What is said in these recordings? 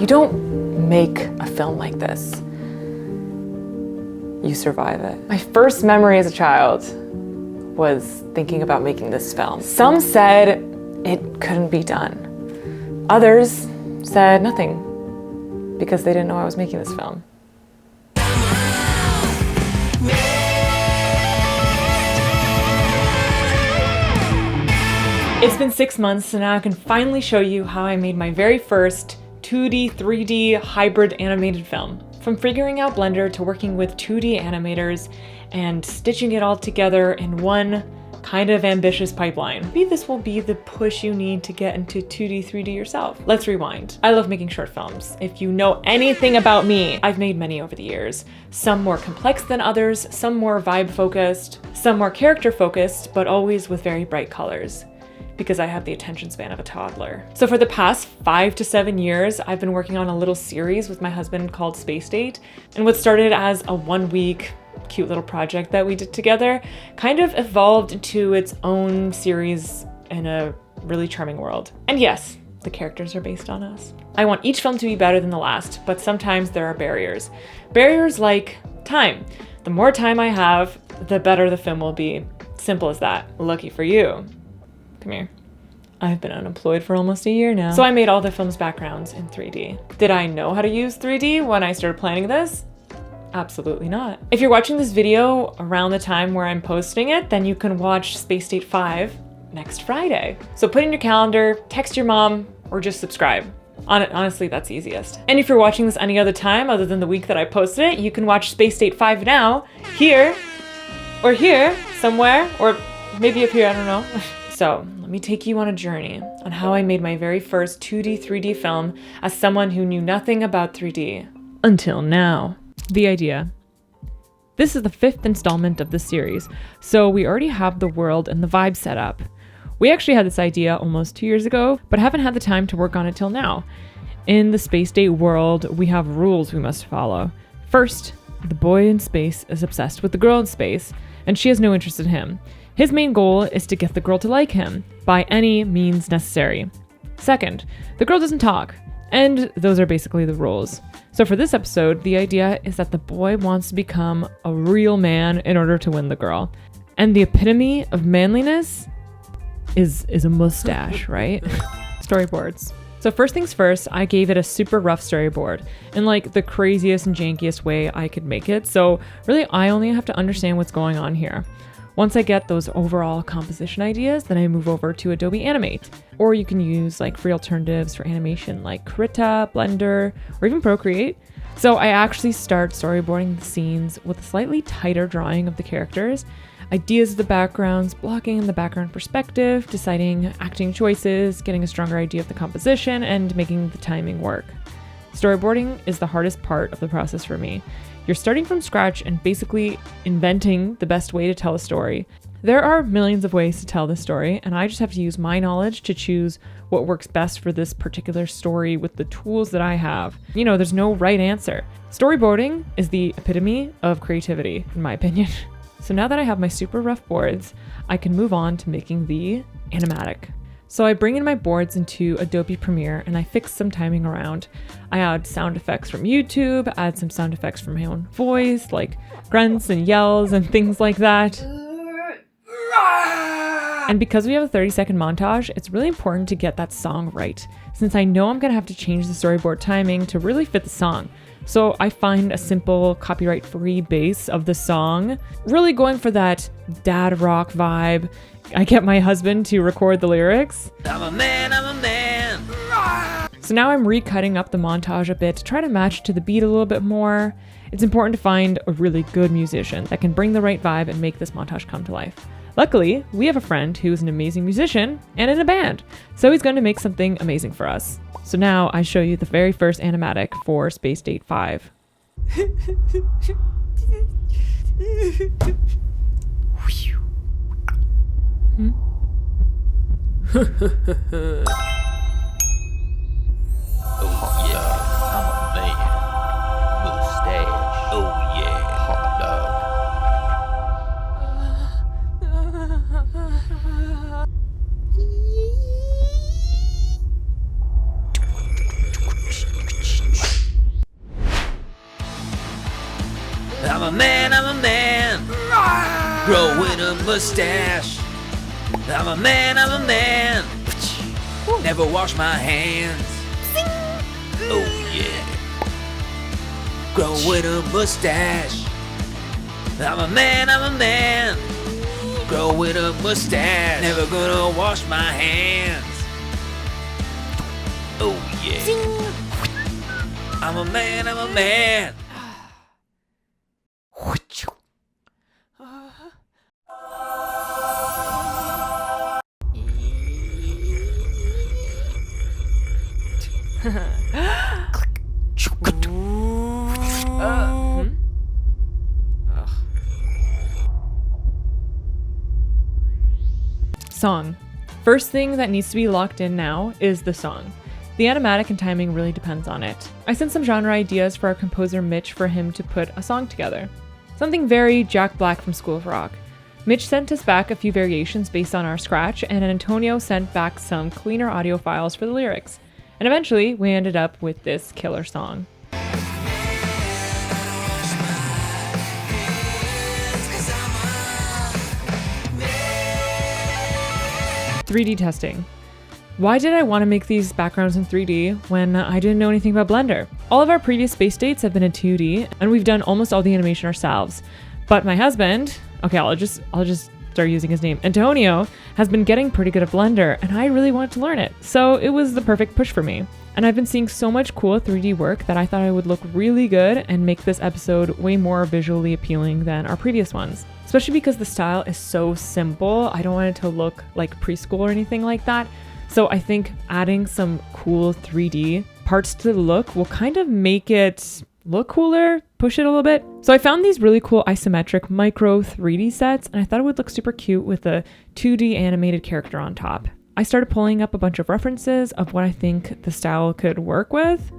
You don't make a film like this. You survive it. My first memory as a child was thinking about making this film. Some said it couldn't be done. Others said nothing because they didn't know I was making this film. It's been 6 months, so now I can finally show you how I made my very first 2D, 3D hybrid animated film. From figuring out Blender to working with 2D animators and stitching it all together in one kind of ambitious pipeline. Maybe this will be the push you need to get into 2D, 3D yourself. Let's rewind. I love making short films. If you know anything about me, I've made many over the years. Some more complex than others, some more vibe focused, some more character focused, but always with very bright colors, because I have the attention span of a toddler. So for the past 5 to 7 years, I've been working on a little series with my husband called Space Date. And what started as a 1-week cute little project that we did together kind of evolved into its own series in a really charming world. And yes, the characters are based on us. I want each film to be better than the last, but sometimes there are barriers. Barriers like time. The more time I have, the better the film will be. Simple as that. Lucky for you. Come here. I've been unemployed for almost a year now. So I made all the film's backgrounds in 3D. Did I know how to use 3D when I started planning this? Absolutely not. If you're watching this video around the time where I'm posting it, then you can watch Space Date 5 next Friday. So put in your calendar, text your mom, or just subscribe. Honestly, that's easiest. And if you're watching this any other time other than the week that I posted it, you can watch Space Date 5 now, here, or here, somewhere, or maybe up here, I don't know. So let me take you on a journey on how I made my very first 2D, 3D film as someone who knew nothing about 3D. Until now. The idea. This is the 5th installment of this series, so we already have the world and the vibe set up. We actually had this idea almost 2 years ago, but haven't had the time to work on it till now. In the Space Date world, we have rules we must follow. First, the boy in space is obsessed with the girl in space, and she has no interest in him. His main goal is to get the girl to like him, by any means necessary. Second, the girl doesn't talk, and those are basically the rules. So for this episode, the idea is that the boy wants to become a real man in order to win the girl. And the epitome of manliness is a mustache, right? Storyboards. So first things first, I gave it a super rough storyboard in like the craziest and jankiest way I could make it. So really, I only have to understand what's going on here. Once I get those overall composition ideas, then I move over to Adobe Animate. Or you can use like free alternatives for animation like Krita, Blender, or even Procreate. So I actually start storyboarding the scenes with a slightly tighter drawing of the characters, ideas of the backgrounds, blocking in the background perspective, deciding acting choices, getting a stronger idea of the composition, and making the timing work. Storyboarding is the hardest part of the process for me. You're starting from scratch and basically inventing the best way to tell a story. There are millions of ways to tell this story, and I just have to use my knowledge to choose what works best for this particular story with the tools that I have. You know, there's no right answer. Storyboarding is the epitome of creativity, in my opinion. So now that I have my super rough boards, I can move on to making the animatic. So I bring in my boards into Adobe Premiere and I fix some timing around. I add sound effects from YouTube, add some sound effects from my own voice, like grunts and yells and things like that. And because we have a 30-second montage, it's really important to get that song right, since I know I'm gonna have to change the storyboard timing to really fit the song. So I find a simple copyright-free bass of the song, really going for that dad rock vibe. I get my husband to record the lyrics. I'm a man. So now I'm recutting up the montage a bit to try to match to the beat a little bit more. It's important to find a really good musician that can bring the right vibe and make this montage come to life. Luckily, we have a friend who's an amazing musician and in a band, so he's going to make something amazing for us. So now I show you the very first animatic for Space Date 5. Oh yeah, I'm a man. Mustache. Oh yeah, hot dog. growing a mustache. I'm a man, I'm a man. Never wash my hands. Oh yeah. Growing a mustache. I'm a man, I'm a man. Growing a mustache. Never gonna wash my hands. Oh yeah. I'm a man, I'm a man. Song. First thing that needs to be locked in now is the song. The animatic and timing really depends on it. I sent some genre ideas for our composer Mitch for him to put a song together. Something very Jack Black from School of Rock. Mitch sent us back a few variations based on our scratch, and Antonio sent back some cleaner audio files for the lyrics. And eventually, we ended up with this killer song. 3D testing. Why did I want to make these backgrounds in 3D when I didn't know anything about Blender? All of our previous space dates have been in 2D, and we've done almost all the animation ourselves. But my husband, okay, I'll just start using his name, Antonio, has been getting pretty good at Blender, and I really wanted to learn it. So it was the perfect push for me. And I've been seeing so much cool 3D work that I thought I would look really good and make this episode way more visually appealing than our previous ones. Especially because the style is so simple. I don't want it to look like preschool or anything like that. So I think adding some cool 3D parts to the look will kind of make it look cooler, push it a little bit. So I found these really cool isometric micro 3D sets, and I thought it would look super cute with a 2D animated character on top. I started pulling up a bunch of references of what I think the style could work with.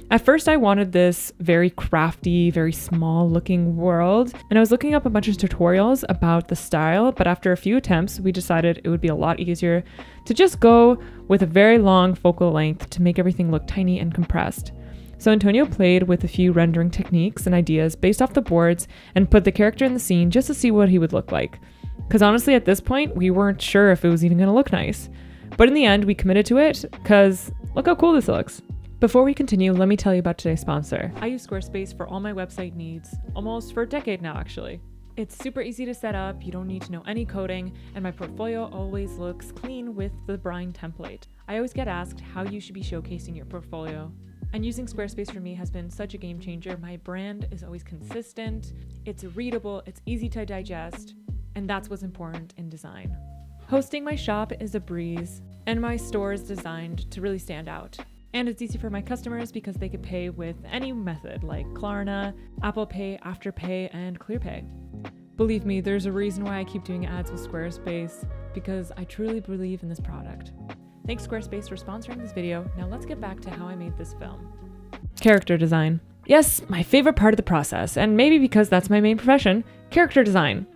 At first, I wanted this very crafty, very small looking world, and I was looking up a bunch of tutorials about the style, but after a few attempts, we decided it would be a lot easier to just go with a very long focal length to make everything look tiny and compressed. So Antonio played with a few rendering techniques and ideas based off the boards and put the character in the scene just to see what he would look like. Because honestly, at this point, we weren't sure if it was even going to look nice. But in the end, we committed to it because look how cool this looks. Before we continue, let me tell you about today's sponsor. I use Squarespace for all my website needs, almost for a decade now actually. It's super easy to set up, you don't need to know any coding, and my portfolio always looks clean with the Brine template. I always get asked how you should be showcasing your portfolio. And using Squarespace for me has been such a game changer. My brand is always consistent, it's readable, it's easy to digest, and that's what's important in design. Hosting my shop is a breeze, and my store is designed to really stand out. And it's easy for my customers because they can pay with any method like Klarna, Apple Pay, Afterpay, and ClearPay. Believe me, there's a reason why I keep doing ads with Squarespace, because I truly believe in this product. Thanks Squarespace for sponsoring this video. Now let's get back to how I made this film. Character design. Yes, my favorite part of the process, and maybe because that's my main profession, character design.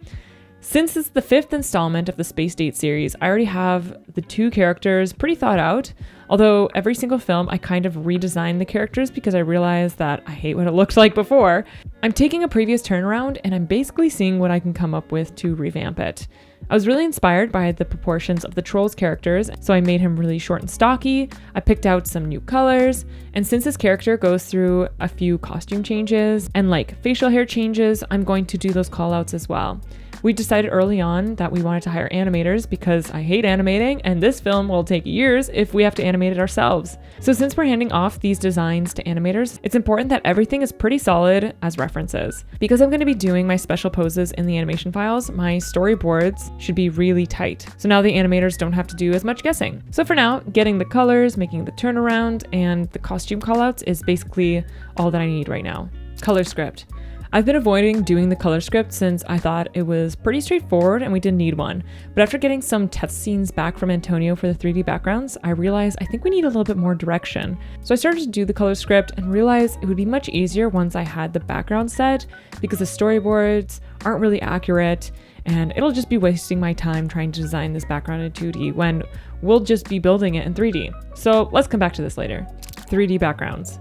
Since it's the 5th installment of the Space Date series, I already have the 2 characters pretty thought out. Although every single film, I kind of redesigned the characters because I realized that I hate what it looked like before. I'm taking a previous turnaround and I'm basically seeing what I can come up with to revamp it. I was really inspired by the proportions of the Trolls characters, so I made him really short and stocky. I picked out some new colors, and since this character goes through a few costume changes and like facial hair changes, I'm going to do those callouts as well. We decided early on that we wanted to hire animators because I hate animating, and this film will take years if we have to animate it ourselves. So since we're handing off these designs to animators, it's important that everything is pretty solid as references. Because I'm going to be doing my special poses in the animation files, my storyboards should be really tight. So now the animators don't have to do as much guessing. So for now, getting the colors, making the turnaround, and the costume callouts is basically all that I need right now. Color script. I've been avoiding doing the color script since I thought it was pretty straightforward and we didn't need one. But after getting some test scenes back from Antonio for the 3D backgrounds, I realized I think we need a little bit more direction. So I started to do the color script and realized it would be much easier once I had the background set because the storyboards aren't really accurate and it'll just be wasting my time trying to design this background in 2D when we'll just be building it in 3D. So let's come back to this later. 3D backgrounds.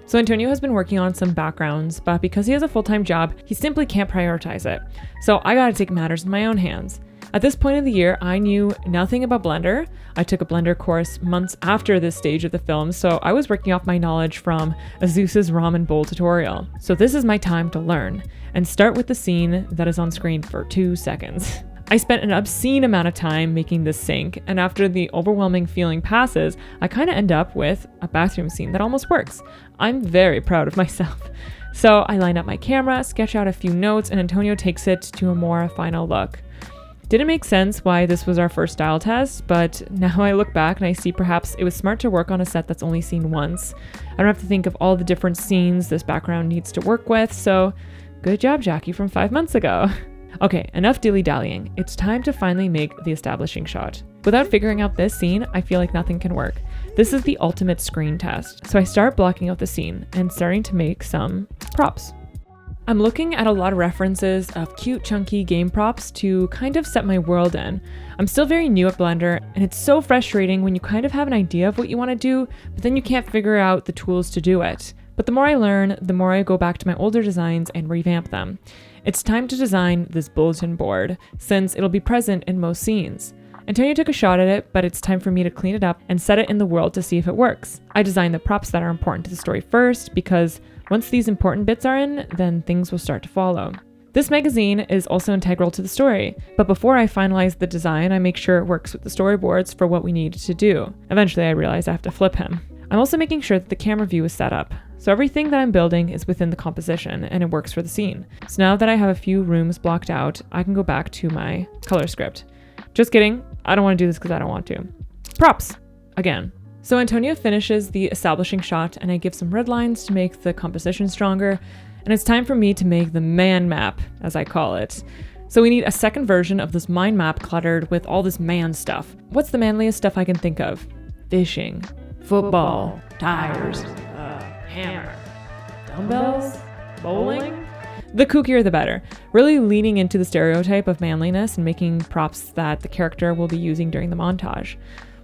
So Antonio has been working on some backgrounds, but because he has a full-time job, he simply can't prioritize it. So I gotta take matters in my own hands. At this point of the year, I knew nothing about Blender. I took a Blender course months after this stage of the film, so I was working off my knowledge from Azusa's ramen bowl tutorial. So this is my time to learn, and start with the scene that is on screen for 2 seconds. I spent an obscene amount of time making this sync, and after the overwhelming feeling passes, I kind of end up with a bathroom scene that almost works. I'm very proud of myself. So I line up my camera, sketch out a few notes, and Antonio takes it to a more final look. Didn't make sense why this was our first style test, but now I look back and I see perhaps it was smart to work on a set that's only seen once. I don't have to think of all the different scenes this background needs to work with, so good job, Jackie, from 5 months ago. Okay, enough dilly-dallying. It's time to finally make the establishing shot. Without figuring out this scene, I feel like nothing can work. This is the ultimate screen test. So I start blocking out the scene and starting to make some props. I'm looking at a lot of references of cute, chunky game props to kind of set my world in. I'm still very new at Blender, and it's so frustrating when you kind of have an idea of what you want to do, but then you can't figure out the tools to do it. But the more I learn, the more I go back to my older designs and revamp them. It's time to design this bulletin board, since it'll be present in most scenes. Antonio took a shot at it, but it's time for me to clean it up and set it in the world to see if it works. I designed the props that are important to the story first, because once these important bits are in, then things will start to follow. This magazine is also integral to the story, but before I finalize the design, I make sure it works with the storyboards for what we need to do. Eventually, I realize I have to flip him. I'm also making sure that the camera view is set up, so everything that I'm building is within the composition and it works for the scene. So now that I have a few rooms blocked out, I can go back to my color script. Just kidding, I don't want to do this because I don't want to. Props! Again. So Antonio finishes the establishing shot and I give some red lines to make the composition stronger, and it's time for me to make the man map, as I call it. So we need a second version of this mind map cluttered with all this man stuff. What's the manliest stuff I can think of? Fishing, football, tires, hammer, dumbbells, bowling? The kookier the better. Really leaning into the stereotype of manliness and making props that the character will be using during the montage.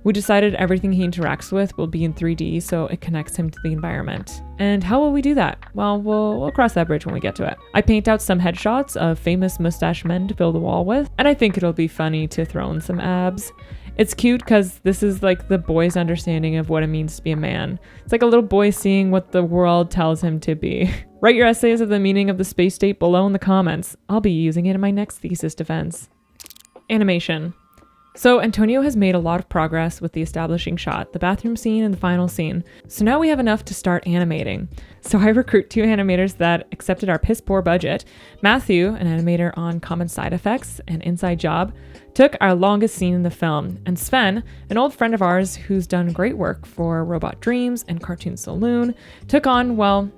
We decided everything he interacts with will be in 3D, so it connects him to the environment. And how will we do that? Well, we'll cross that bridge when we get to it. I paint out some headshots of famous mustache men to fill the wall with, and I think it'll be funny to throw in some abs. It's cute because this is like the boy's understanding of what it means to be a man. It's like a little boy seeing what the world tells him to be. Write your essays of the meaning of the space state below in the comments. I'll be using it in my next thesis defense. Animation. So Antonio has made a lot of progress with the establishing shot, the bathroom scene, and the final scene. So now we have enough to start animating. So I recruit 2 animators that accepted our piss poor budget. Matthew, an animator on Common Side Effects and Inside Job, took our longest scene in the film. And Sven, an old friend of ours who's done great work for Robot Dreams and Cartoon Saloon, took on,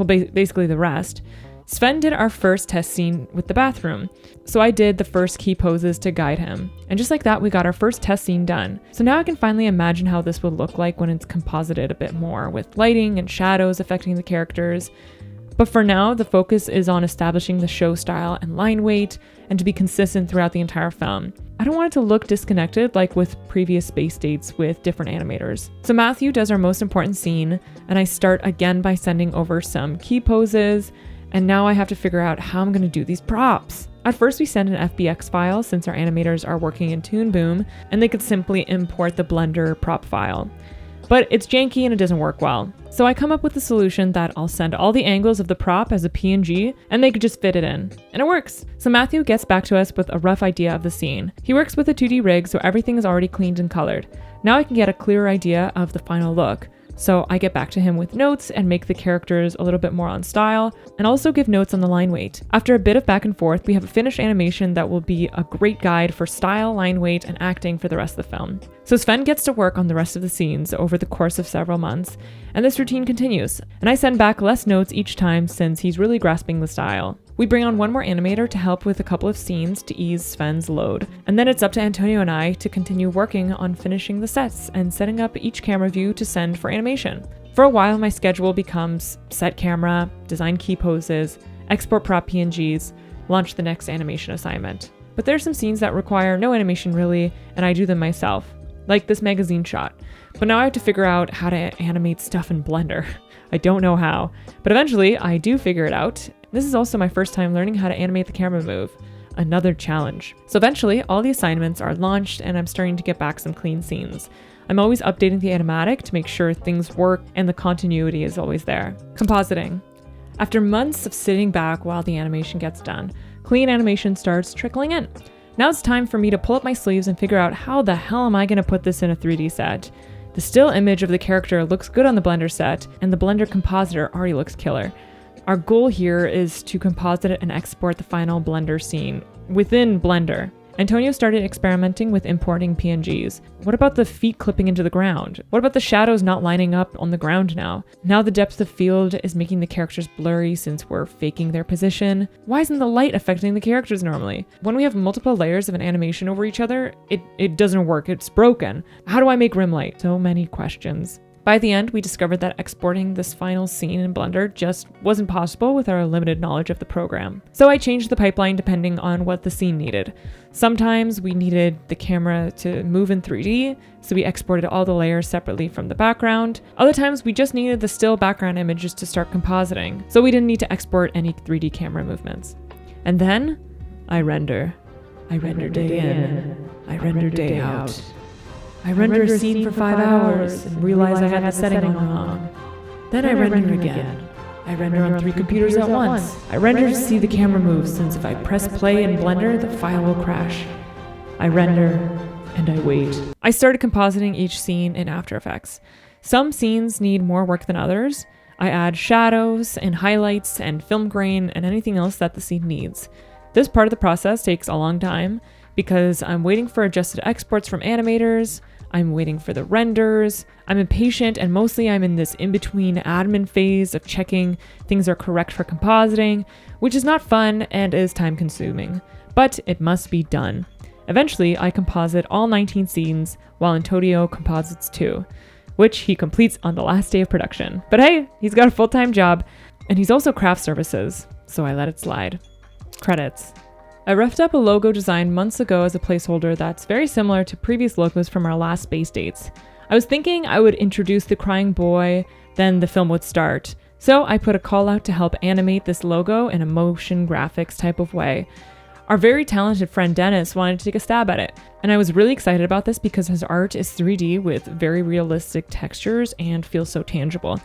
basically the rest. Sven did our first test scene with the bathroom, so I did the first key poses to guide him. And just like that, we got our first test scene done. So now I can finally imagine how this would look like when it's composited a bit more, with lighting and shadows affecting the characters. But for now, the focus is on establishing the show style and line weight, and to be consistent throughout the entire film. I don't want it to look disconnected like with previous space dates with different animators. So Matthew does our most important scene, and I start again by sending over some key poses, and now I have to figure out how I'm going to do these props. At first we send an FBX file since our animators are working in Toon Boom, and they could simply import the Blender prop file. But it's janky and it doesn't work well. So I come up with a solution that I'll send all the angles of the prop as a PNG, and they could just fit it in. And it works! So Matthew gets back to us with a rough idea of the scene. He works with a 2D rig, so everything is already cleaned and colored. Now I can get a clearer idea of the final look. So I get back to him with notes and make the characters a little bit more on style, and also give notes on the line weight. After a bit of back and forth, we have a finished animation that will be a great guide for style, line weight, and acting for the rest of the film. So Sven gets to work on the rest of the scenes over the course of several months, and this routine continues. And I send back less notes each time since he's really grasping the style. We bring on one more animator to help with a couple of scenes to ease Sven's load. And then it's up to Antonio and I to continue working on finishing the sets and setting up each camera view to send for animation. For a while, my schedule becomes set camera, design key poses, export prop PNGs, launch the next animation assignment. But there's some scenes that require no animation really, and I do them myself. like this magazine shot. But now I have to figure out how to animate stuff in Blender. I don't know how, but eventually I do figure it out. This is also my first time learning how to animate the camera move. Another challenge. So eventually all the assignments are launched and I'm starting to get back some clean scenes. I'm always updating the animatic to make sure things work and the continuity is always there. Compositing. After months of sitting back while the animation gets done, clean animation starts trickling in. Now it's time for me to pull up my sleeves and figure out how the hell am I going to put this in a 3D set. The still image of the character looks good on the Blender set, and the Blender compositor already looks killer. Our goal here is to composite it and export the final Blender scene within Blender. Antonio started experimenting with importing PNGs. What about the feet clipping into the ground? What about the shadows not lining up on the ground now? Now the depth of field is making the characters blurry since we're faking their position. Why isn't the light affecting the characters normally? When we have multiple layers of an animation over each other, it doesn't work, it's broken. How do I make rim light? So many questions. By the end, we discovered that exporting this final scene in Blender just wasn't possible with our limited knowledge of the program. So I changed the pipeline depending on what the scene needed. Sometimes we needed the camera to move in 3D, so we exported all the layers separately from the background. Other times we just needed the still background images to start compositing, so we didn't need to export any 3D camera movements. And then, I render. I render day in. I render day out. I render a scene for 5 hours and realize I had the setting on wrong. Then I render again. I render on 3 computers at once. I render to see the camera move, since if I press play in Blender, the file will crash. I render and I wait. I started compositing each scene in After Effects. Some scenes need more work than others. I add shadows and highlights and film grain and anything else that the scene needs. This part of the process takes a long time because I'm waiting for adjusted exports from animators. I'm waiting for the renders. I'm impatient, and mostly I'm in this in-between admin phase of checking things are correct for compositing, which is not fun and is time-consuming, but it must be done. Eventually, I composite all 19 scenes, while Antonio composites 2, which he completes on the last day of production. But hey, he's got a full-time job, and he's also craft services, so I let it slide. Credits. I roughed up a logo design months ago as a placeholder that's very similar to previous logos from our last space dates. I was thinking I would introduce the crying boy, then the film would start. So I put a call out to help animate this logo in a motion graphics type of way. Our very talented friend Dennis wanted to take a stab at it, and I was really excited about this because his art is 3D with very realistic textures and feels so tangible.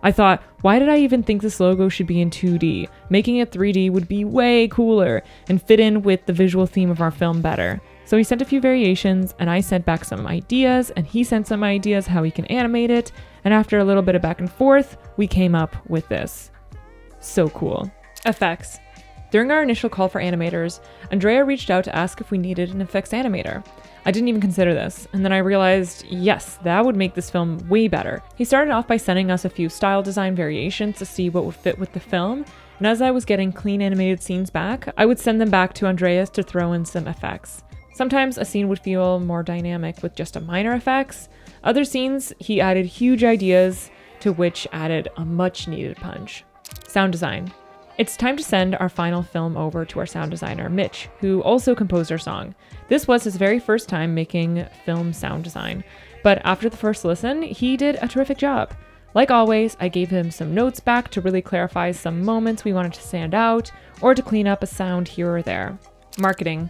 I thought, why did I even think this logo should be in 2D? Making it 3D would be way cooler and fit in with the visual theme of our film better. So he sent a few variations, and I sent back some ideas, and he sent some ideas how we can animate it, and after a little bit of back and forth, we came up with this. So cool. Effects. During our initial call for animators, Andrea reached out to ask if we needed an effects animator. I didn't even consider this, and then I realized, yes, that would make this film way better. He started off by sending us a few style design variations to see what would fit with the film, and as I was getting clean animated scenes back, I would send them back to Andreas to throw in some effects. Sometimes a scene would feel more dynamic with just a minor effects. Other scenes, he added huge ideas, to which added a much needed punch. Sound design. It's time to send our final film over to our sound designer, Mitch, who also composed our song. This was his very first time making film sound design, but after the first listen, he did a terrific job. Like always, I gave him some notes back to really clarify some moments we wanted to stand out, or to clean up a sound here or there. Marketing.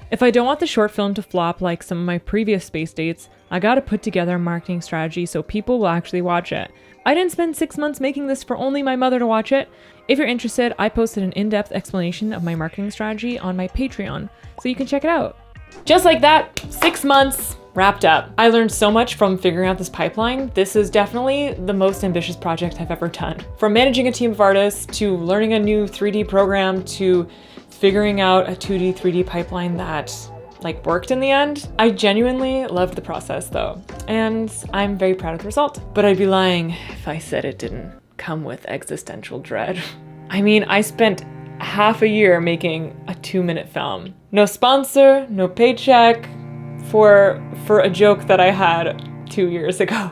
If I don't want the short film to flop like some of my previous space dates, I gotta put together a marketing strategy so people will actually watch it. I didn't spend 6 months making this for only my mother to watch it. If you're interested, I posted an in-depth explanation of my marketing strategy on my Patreon, so you can check it out. Just like that, 6 months wrapped up. I learned so much from figuring out this pipeline. This is definitely the most ambitious project I've ever done. From managing a team of artists, to learning a new 3D program, to figuring out a 2D, 3D pipeline that worked in the end. I genuinely loved the process though, and I'm very proud of the result. But I'd be lying if I said it didn't come with existential dread. I mean, I spent half a year making a 2-minute film. No sponsor, no paycheck, for a joke that I had 2 years ago.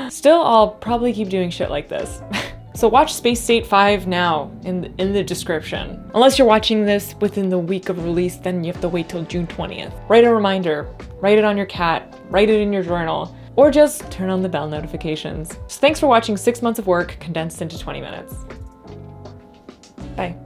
Still, I'll probably keep doing shit like this. So watch Space State 5 now in the description. Unless you're watching this within the week of release, then you have to wait till June 20th. Write a reminder, write it on your cat, write it in your journal, or just turn on the bell notifications. So thanks for watching 6 months of work condensed into 20 minutes. Bye.